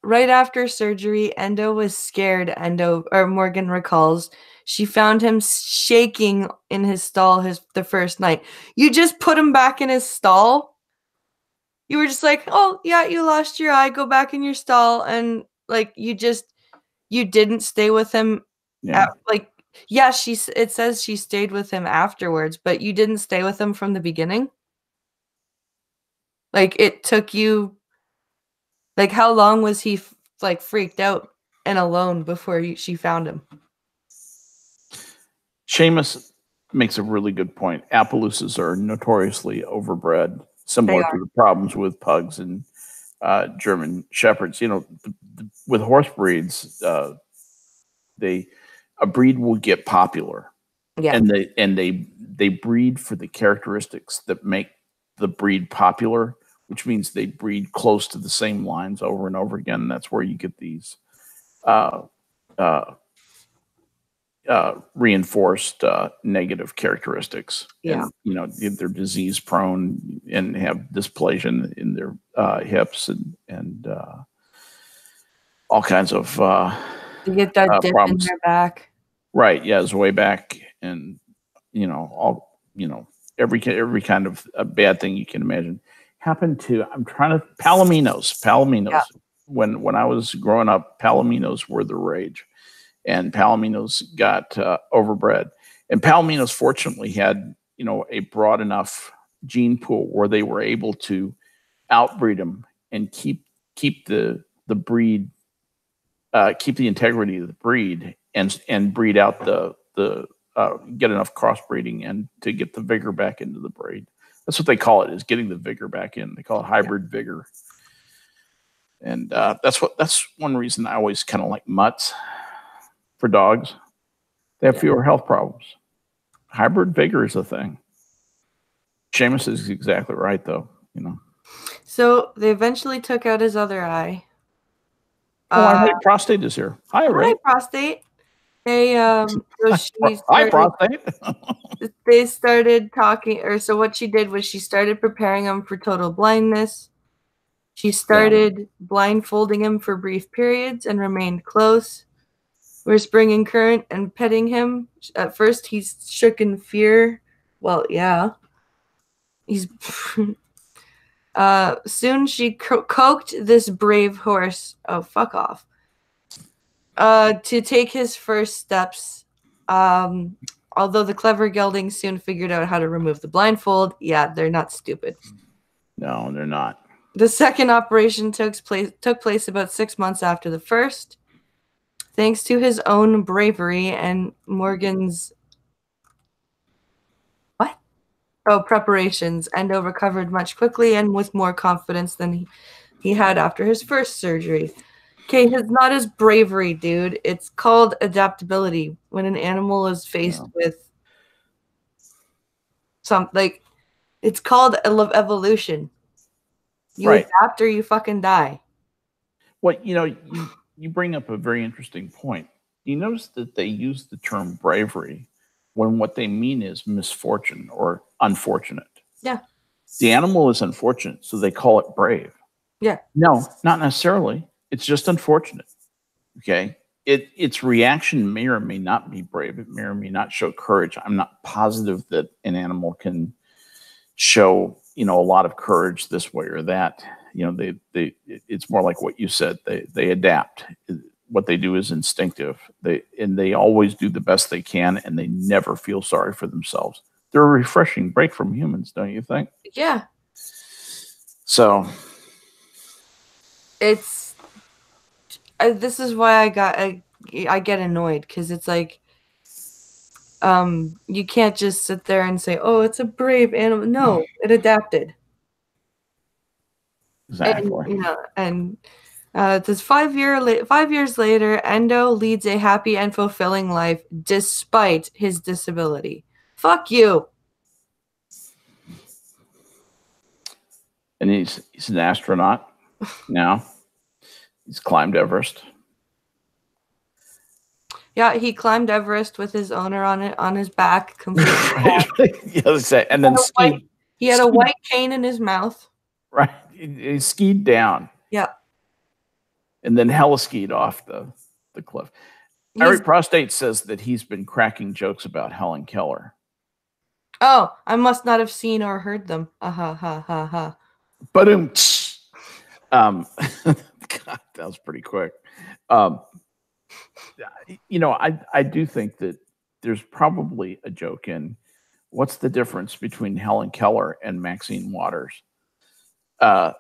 Right after surgery, Endo was scared. Morgan recalls she found him shaking in his stall the first night. You just put him back in his stall? You were just like, oh yeah, you lost your eye, go back in your stall, and like you didn't stay with him
Yeah.
it says she stayed with him afterwards, but you didn't stay with him from the beginning? Like it took you like how long was he freaked out and alone before she found him?
Seamus makes a really good point. Appaloosas are notoriously overbred, similar to the problems with pugs and German shepherds. You know, with horse breeds, a breed will get popular, and they breed for the characteristics that make the breed popular, which means they breed close to the same lines over and over again. And that's where you get these reinforced negative characteristics.
Yeah.
And, you know, they're disease prone and have dysplasia in their hips and all kinds of
you get that dip
problems.
in their back.
Right. Yeah. It's way back, and every kind of a bad thing you can imagine happened to. I'm trying to Palominos.
Yeah.
When I was growing up, Palominos were the rage, and Palominos got overbred. And Palominos fortunately had a broad enough gene pool where they were able to outbreed them and keep the breed, keep the integrity of the breed, and breed out the get enough crossbreeding and to get the vigor back into the breed. That's what they call it, is getting the vigor back in. They call it hybrid vigor. And that's one reason I always kind of like mutts for dogs. They have fewer health problems. Hybrid vigor is a thing. Seamus is exactly right, though.
So they eventually took out his other eye.
Prostate is here. Hi, Ray.
Hi, Prostate. They
Hi, Prostate.
They started talking, so what she did was she started preparing him for total blindness. She started blindfolding him for brief periods and remained close, whispering current and petting him. At first, he's shook in fear. Well, yeah. He's soon she coaxed this brave horse. Oh, fuck off. To take his first steps. Although the clever geldings soon figured out how to remove the blindfold. Yeah, they're not stupid.
No, they're not.
The second operation took place about 6 months after the first. Thanks to his own bravery and Morgan's preparations, Endo recovered much quickly and with more confidence than he had after his first surgery. Okay, it's not his bravery, dude. It's called adaptability. When an animal is faced with something, it's called evolution. You adapt or you fucking die.
Well, you bring up a very interesting point. You notice that they use the term bravery when what they mean is misfortune or unfortunate.
Yeah.
The animal is unfortunate, so they call it brave.
Yeah.
No, not necessarily. It's just unfortunate. Okay. Its reaction may or may not be brave. It may or may not show courage. I'm not positive that an animal can show, a lot of courage this way or that. It's more like what you said. They adapt. What they do is instinctive. They always do the best they can, and they never feel sorry for themselves. They're a refreshing break from humans, don't you think?
Yeah.
So
it's this is why I get annoyed, because it's like you can't just sit there and say, oh, it's a brave animal. No, it adapted.
Exactly.
And this 5 years later, Endo leads a happy and fulfilling life despite his disability. Fuck you.
And he's an astronaut now. He's climbed Everest.
Yeah, he climbed Everest with his owner on his back, completely.
And then
he had a white cane in his mouth.
Right, he skied down.
Yeah.
and then heliskied off the cliff. Irate Prostate says that he's been cracking jokes about Helen Keller.
Oh, I must not have seen or heard them. Ha ha ha ha.
But God, that was pretty quick. You know, I do think that there's probably a joke in what's the difference between Helen Keller and Maxine Waters. But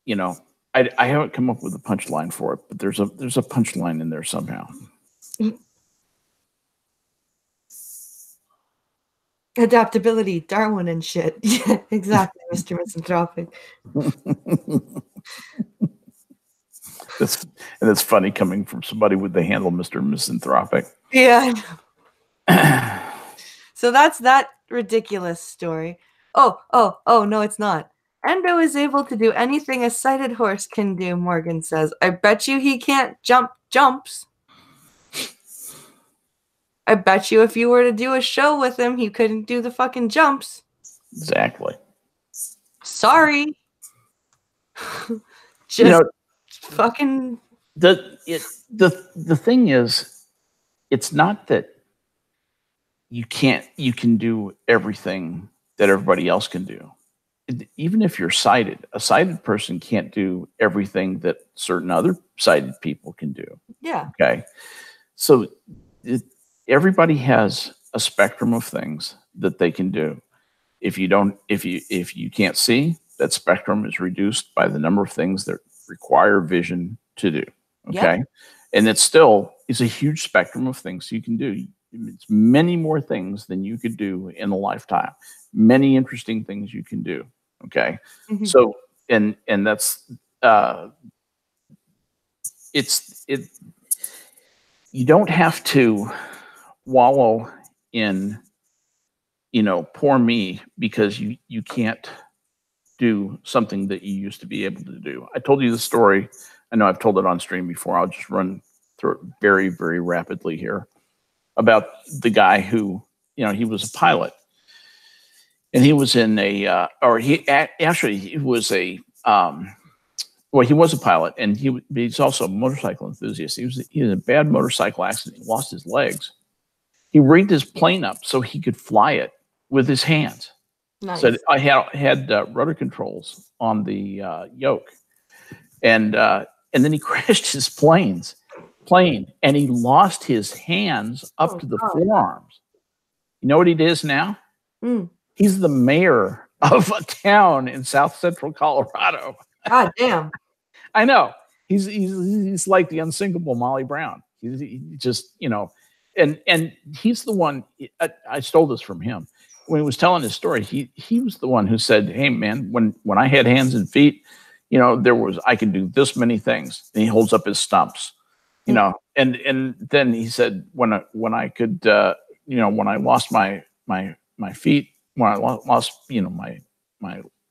you know, I haven't come up with a punchline for it, but there's a punchline in there somehow.
Adaptability, Darwin and shit. Yeah, exactly, Mr. Misanthropic.
That's funny coming from somebody with the handle Mr. Misanthropic.
Yeah. So that's that ridiculous story. Oh, no, it's not. Endo is able to do anything a sighted horse can do, Morgan says. I bet you he can't jump jumps. I bet you if you were to do a show with him, he couldn't do the fucking jumps.
Exactly.
Sorry. Just fucking.
The thing is, it's not that you can do everything that everybody else can do. Even if you're sighted, a sighted person can't do everything that certain other sighted people can do.
Yeah.
Okay. So everybody has a spectrum of things that they can do. If you can't see, that spectrum is reduced by the number of things that require vision to do. Okay. Yep. And it's a huge spectrum of things you can do. It's many more things than you could do in a lifetime. Many interesting things you can do. Okay. Mm-hmm. So, and that's, you don't have to wallow in, poor me because you can't do something that you used to be able to do. I told you the story. I know I've told it on stream before. I'll just run through it very, very rapidly here about the guy who, he was a pilot, and he was in he was a, he was a pilot, and he's also a motorcycle enthusiast. He was in a bad motorcycle accident. He lost his legs. He rigged his plane up so he could fly it with his hands. Nice. So I had rudder controls on the yoke, and then he crashed his plane, and he lost his hands up to the forearms. You know what he is now? He's the mayor of a town in South Central Colorado.
God damn!
I know he's like the unsinkable Molly Brown. He just and he's the one. I stole this from him. When he was telling his story, he was the one who said, "Hey man, when I had hands and feet, I could do this many things." And he holds up his stumps, and then he said, when I could, when I lost my feet, when I lost, my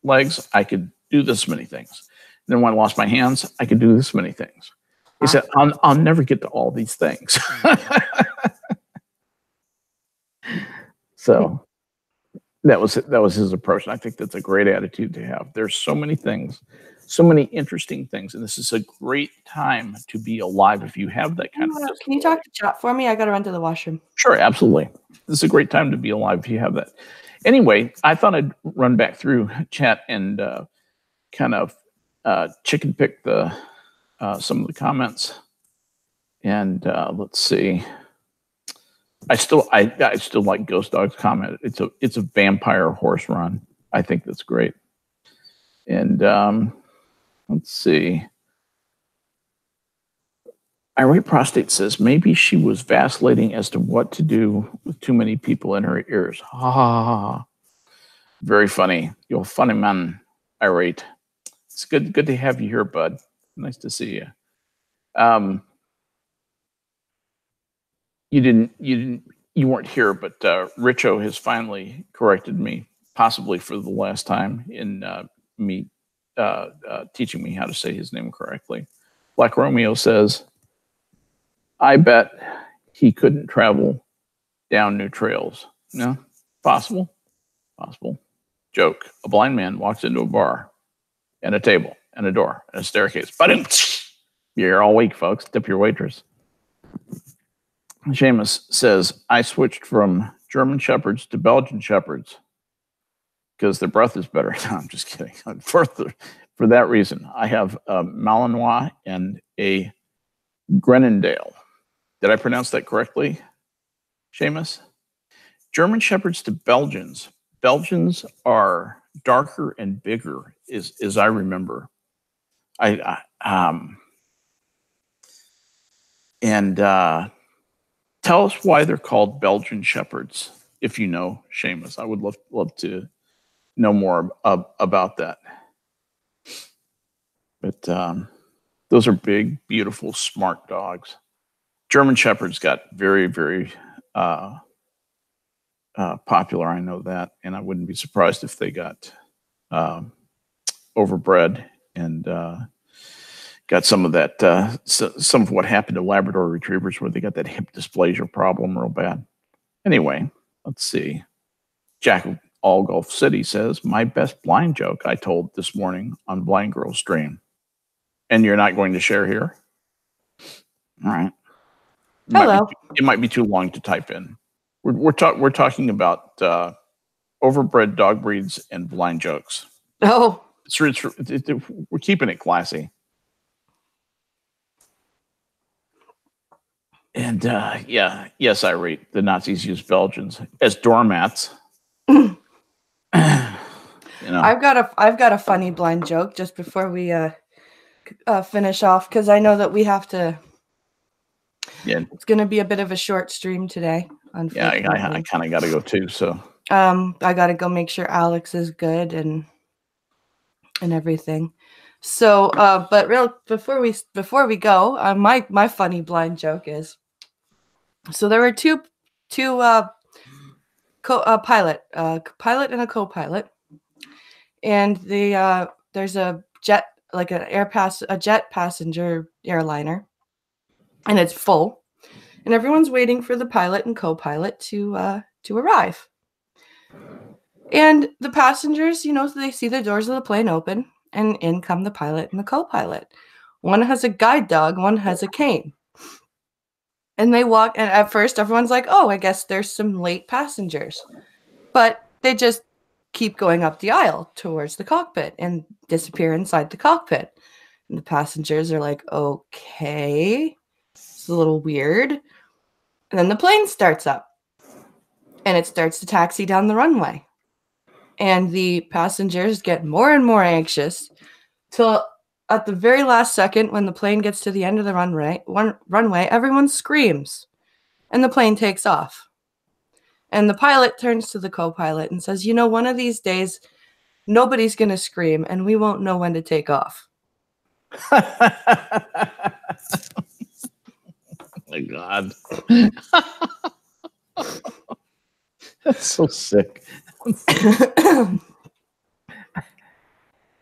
legs, I could do this many things. And then when I lost my hands, I could do this many things. He said, I'll never get to all these things. So that was his approach. And I think that's a great attitude to have. There's so many things, so many interesting things. And this is a great time to be alive if you have that kind of disability.
Can you talk to chat for me? I got to run to the washroom.
Sure, absolutely. This is a great time to be alive if you have that. Anyway, I thought I'd run back through chat and kind of chicken pick some of the comments. And let's see. I still like Ghost Dog's comment. It's a vampire horse run. I think that's great. And let's see. Irate Prostate says maybe she was vacillating as to what to do with too many people in her ears. Ha ha ha. Very funny. You're a funny man, Irate. It's good to have you here, bud. Nice to see you. You weren't here, but Richo has finally corrected me, possibly for the last time, in me teaching me how to say his name correctly. Black Romeo says, I bet he couldn't travel down new trails. No, possible. Joke. A blind man walks into a bar and a table and a door and a staircase. But you're all weak, folks. Tip your waitress. Seamus says, I switched from German Shepherds to Belgian Shepherds because their breath is better. No, I'm just kidding. For that reason, I have a Malinois and a Grenendale. Did I pronounce that correctly, Seamus? German Shepherds to Belgians. Belgians are darker and bigger, as I remember. Tell us why they're called Belgian Shepherds, if you know, Seamus. I would love to know more about that. But those are big, beautiful, smart dogs. German Shepherds got very, very popular. I know that, and I wouldn't be surprised if they got overbred and got some of that, some of what happened to Labrador Retrievers, where they got that hip dysplasia problem real bad. Anyway, let's see. Jack of All Gulf City says, my best blind joke I told this morning on Blind Girl Stream. And you're not going to share here? All right.
Hello.
It might be too long to type in. We're talking about overbred dog breeds and blind jokes.
Oh.
We're keeping it classy. And yes, Irate, the Nazis used Belgians as doormats. You know.
I've got a funny blind joke just before we finish off, because I know that we have to.
Yeah,
it's going to be a bit of a short stream today.
Yeah, I kind of got to go too. So
I got to go make sure Alex is good and everything. So, but before we go, my funny blind joke is. So there were two pilot and a co-pilot, and there's a jet, like a jet passenger airliner, and it's full, and everyone's waiting for the pilot and co-pilot to arrive. And the passengers, they see the doors of the plane open, and in come the pilot and the co-pilot. One has a guide dog, one has a cane. And they walk, and at first everyone's like, oh, I guess there's some late passengers. But they just keep going up the aisle towards the cockpit and disappear inside the cockpit. And the passengers are like, okay, it's a little weird. And then the plane starts up, and it starts to taxi down the runway. And the passengers get more and more anxious till at the very last second, when the plane gets to the end of the runway, everyone screams, and the plane takes off. And the pilot turns to the co-pilot and says, one of these days, nobody's going to scream, and we won't know when to take off.
My God. That's so sick.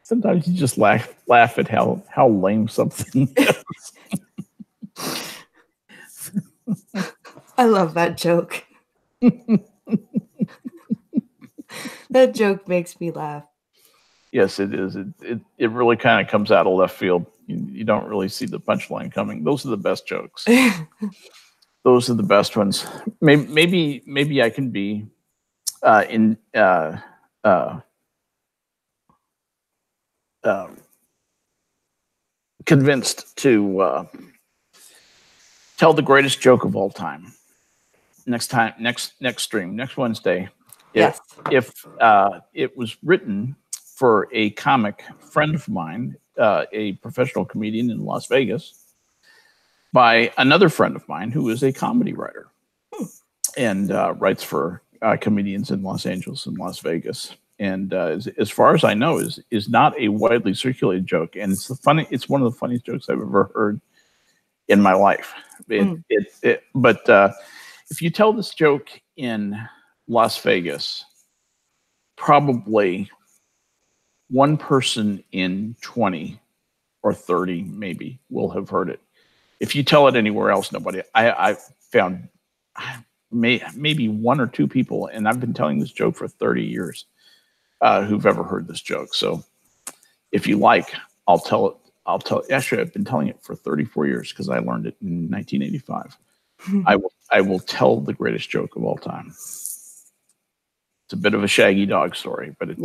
Sometimes you just laugh at how lame something is.
I love that joke. That joke makes me laugh.
Yes, it is. It really kind of comes out of left field. You don't really see the punchline coming. Those are the best jokes. Those are the best ones. Maybe I can be convinced to tell the greatest joke of all time next stream, next Wednesday.
Yes.
If it was written for a comic friend of mine, a professional comedian in Las Vegas, by another friend of mine who is a comedy writer and writes for comedians in Los Angeles and Las Vegas. And as far as I know, is not a widely circulated joke, and it's one of the funniest jokes I've ever heard in my life. But if you tell this joke in Las Vegas, probably one person in 20 or 30 maybe will have heard it. If you tell it anywhere else, nobody. I found maybe one or two people, and I've been telling this joke for 30 years, who've ever heard this joke. So if you like, I'll tell it. Actually, I've been telling it for 34 years because I learned it in 1985. I will tell the greatest joke of all time. It's a bit of a Shaggy Dog story, but it's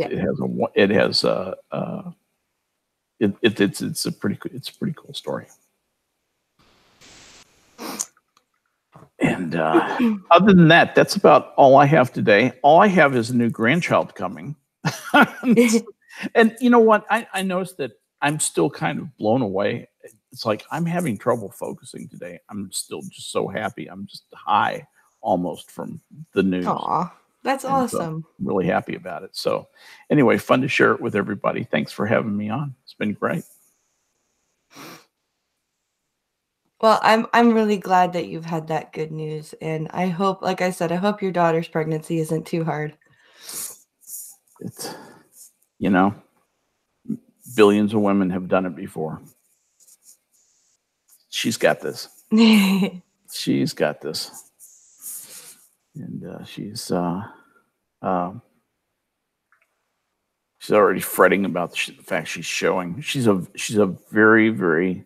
a pretty cool story. And other than that, that's about all I have today. All I have is a new grandchild coming. And you know what? I noticed that I'm still kind of blown away. It's like I'm having trouble focusing today. I'm still just so happy. I'm just high almost from the news.
Aw, that's awesome.
So really happy about it. So anyway, fun to share it with everybody. Thanks for having me on. It's been great.
Well, I'm really glad that you've had that good news, and I hope, like I said, I hope your daughter's pregnancy isn't too hard.
It's, billions of women have done it before. She's got this. She's got this, and she's already fretting about the fact she's showing. She's a very, very.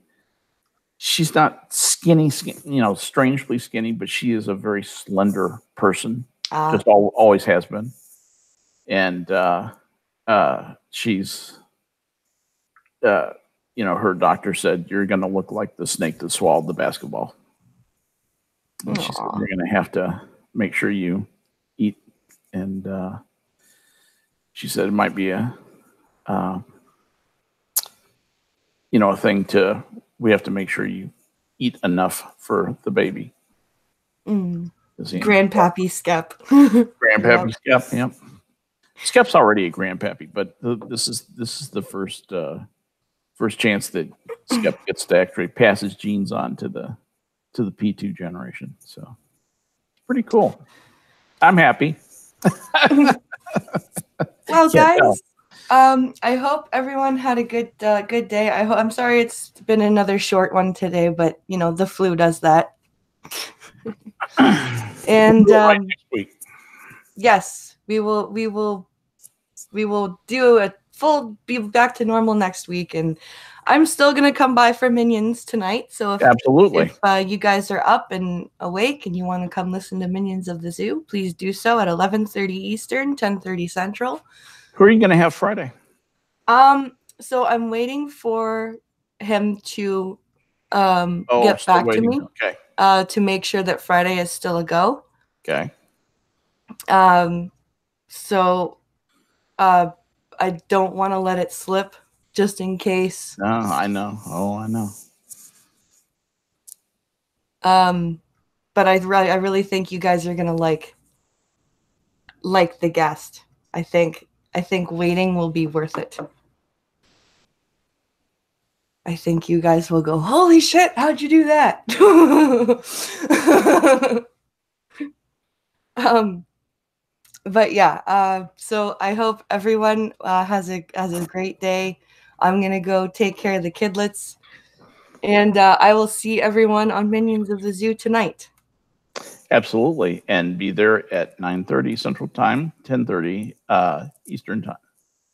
She's not skinny, strangely skinny, but she is a very slender person. Just always has been. And she's, her doctor said, you're going to look like the snake that swallowed the basketball. And she said, you're going to have to make sure you eat. And she said it might be a thing we have to make sure you eat enough for the baby.
Grandpappy Skep.
Grandpappy Skep, yep. Skep's already a grandpappy, but this is the first chance that Skep gets to actually pass his genes on to the P2 generation. So it's pretty cool. I'm happy.
Well, guys, I hope everyone had a good day. I'm sorry it's been another short one today, but the flu does that. And
next week.
Yes, we will do a full be back to normal next week, and I'm still gonna come by for Minions tonight. So if you guys are up and awake and you want to come listen to Minions of the Zoo, please do so at 11:30 Eastern, 10:30 Central.
Who are you gonna have Friday?
So I'm waiting for him to get back to me.
Okay.
To make sure that Friday is still a go.
Okay.
So I don't want to let it slip just in case.
No, I know. Oh, I know.
But I really think you guys are gonna like the guest. I think waiting will be worth it. I think you guys will go, holy shit, how'd you do that? But yeah, so I hope everyone has a great day. I'm gonna go take care of the kidlets, and I will see everyone on Minions of the Zoo tonight.
Absolutely, and be there at 9:30 Central Time, 10:30 Eastern Time.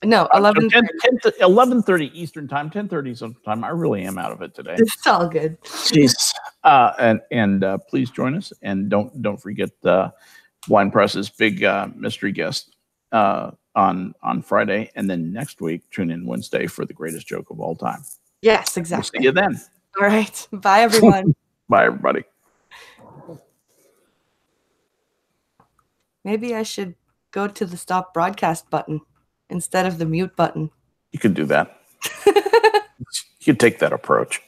No,
11:30 Eastern Time, 10:30 Central Time. I really am out of it today.
It's all good.
Jesus, and please join us, and don't forget Wine Press's big mystery guest on Friday, and then next week tune in Wednesday for the greatest joke of all time.
Yes, exactly.
We'll see you then.
All right, bye everyone.
Bye everybody.
Maybe I should go to the stop broadcast button instead of the mute button.
You could do that. You could take that approach.